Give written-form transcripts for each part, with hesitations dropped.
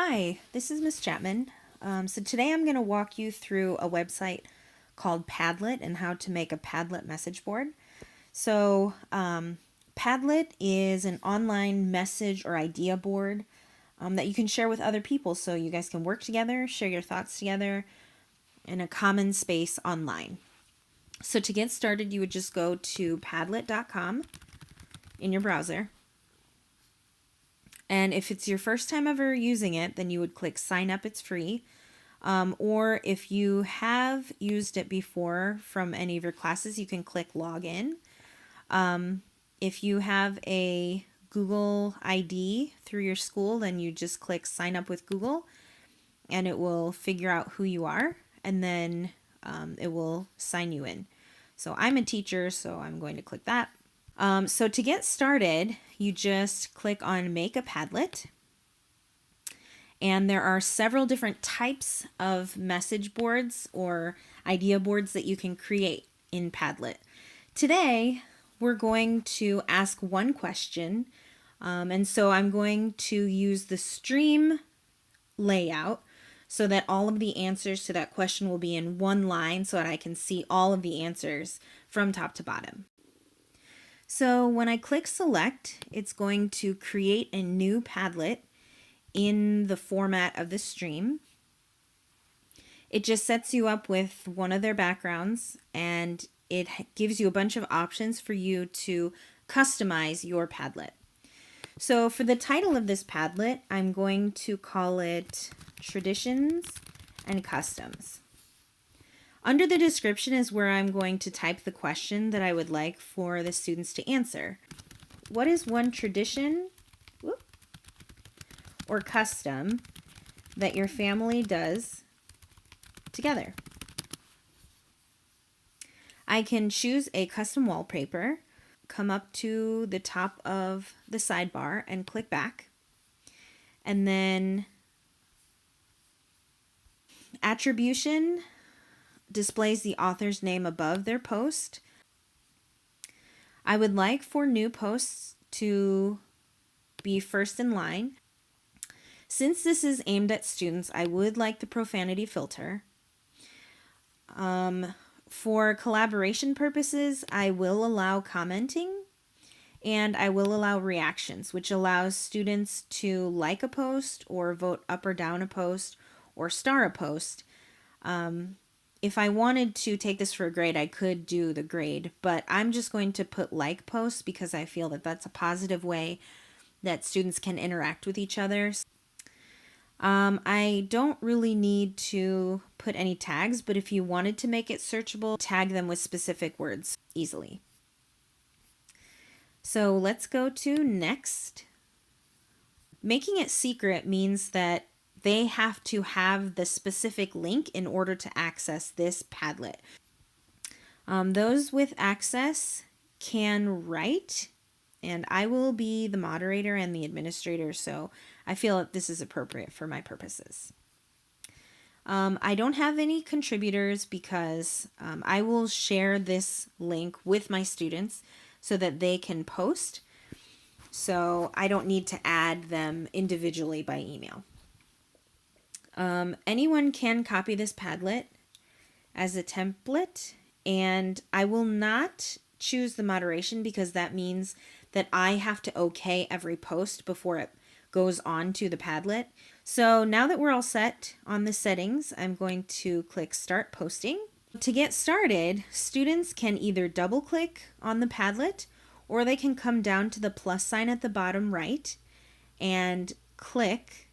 Hi, this is Miss Chapman. So today I'm going to walk you through a website called Padlet and how to make a Padlet message board. So Padlet is an online message or idea board that you can share with other people so you guys can work together, share your thoughts together in a common space online. So to get started, you would just go to padlet.com in your browser. And if it's your first time ever using it, then you would click sign up, it's free. Or if you have used it before from any of your classes, you can click login. If you have a Google ID through your school, then you just click sign up with Google and it will figure out who you are and then it will sign you in. So I'm a teacher, so I'm going to click that. So to get started, you just click on Make a Padlet. And there are several different types of message boards or idea boards that you can create in Padlet. Today, we're going to ask one question. And so I'm going to use the stream layout so that all of the answers to that question will be in one line so that I can see all of the answers from top to bottom. So when I click select, it's going to create a new Padlet in the format of the stream. It just sets you up with one of their backgrounds and it gives you a bunch of options for you to customize your Padlet. So for the title of this Padlet, I'm going to call it Traditions and Customs. Under the description is where I'm going to type the question that I would like for the students to answer. What is one tradition or custom that your family does together? I can choose a custom wallpaper, come up to the top of the sidebar and click back, and then attribution displays the author's name above their post. I would like for new posts to be first in line. Since this is aimed at students, I would like the profanity filter. For collaboration purposes, I will allow commenting and I will allow reactions, which allows students to like a post or vote up or down a post or star a post. If I wanted to take this for a grade, I could do the grade, but I'm just going to put like posts because I feel that that's a positive way that students can interact with each other. I don't really need to put any tags, but if you wanted to make it searchable, tag them with specific words easily. So let's go to next. Making it secret means that they have to have the specific link in order to access this Padlet. Those with access can write, and I will be the moderator and the administrator, so I feel that this is appropriate for my purposes. I don't have any contributors because I will share this link with my students so that they can post. So I don't need to add them individually by email. Anyone can copy this Padlet as a template, and I will not choose the moderation because that means that I have to okay every post before it goes on to the Padlet. So now that we're all set on the settings, I'm going to click Start Posting. To get started, students can either double click on the Padlet or they can come down to the plus sign at the bottom right and click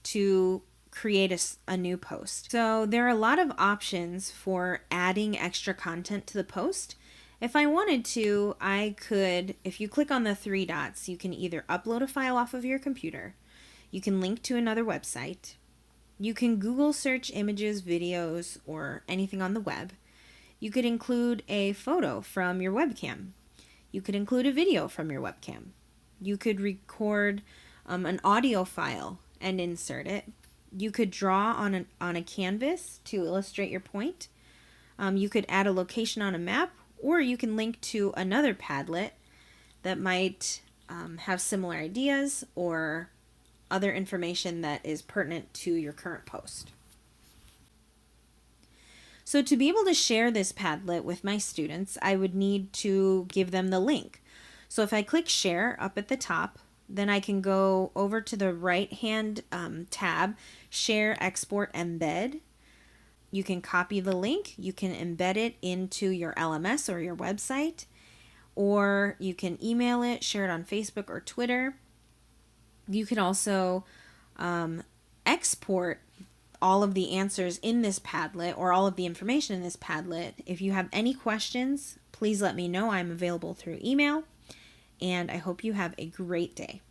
to create a new post. So there are a lot of options for adding extra content to the post. If I wanted to, I could, if you click on the three dots, you can either upload a file off of your computer, you can link to another website, you can Google search images, videos, or anything on the web. You could include a photo from your webcam. You could include a video from your webcam. You could record an audio file and insert it. You could draw on a canvas to illustrate your point. You could add a location on a map, or you can link to another Padlet that might have similar ideas or other information that is pertinent to your current post. So to be able to share this Padlet with my students, I would need to give them the link. So if I click share up at the top, then I can go over to the right hand tab, share, export, embed. You can copy the link, you can embed it into your LMS or your website, or you can email it, share it on Facebook or Twitter. You can also export all of the answers in this Padlet or all of the information in this Padlet. If you have any questions, please let me know. I'm available through email, and I hope you have a great day.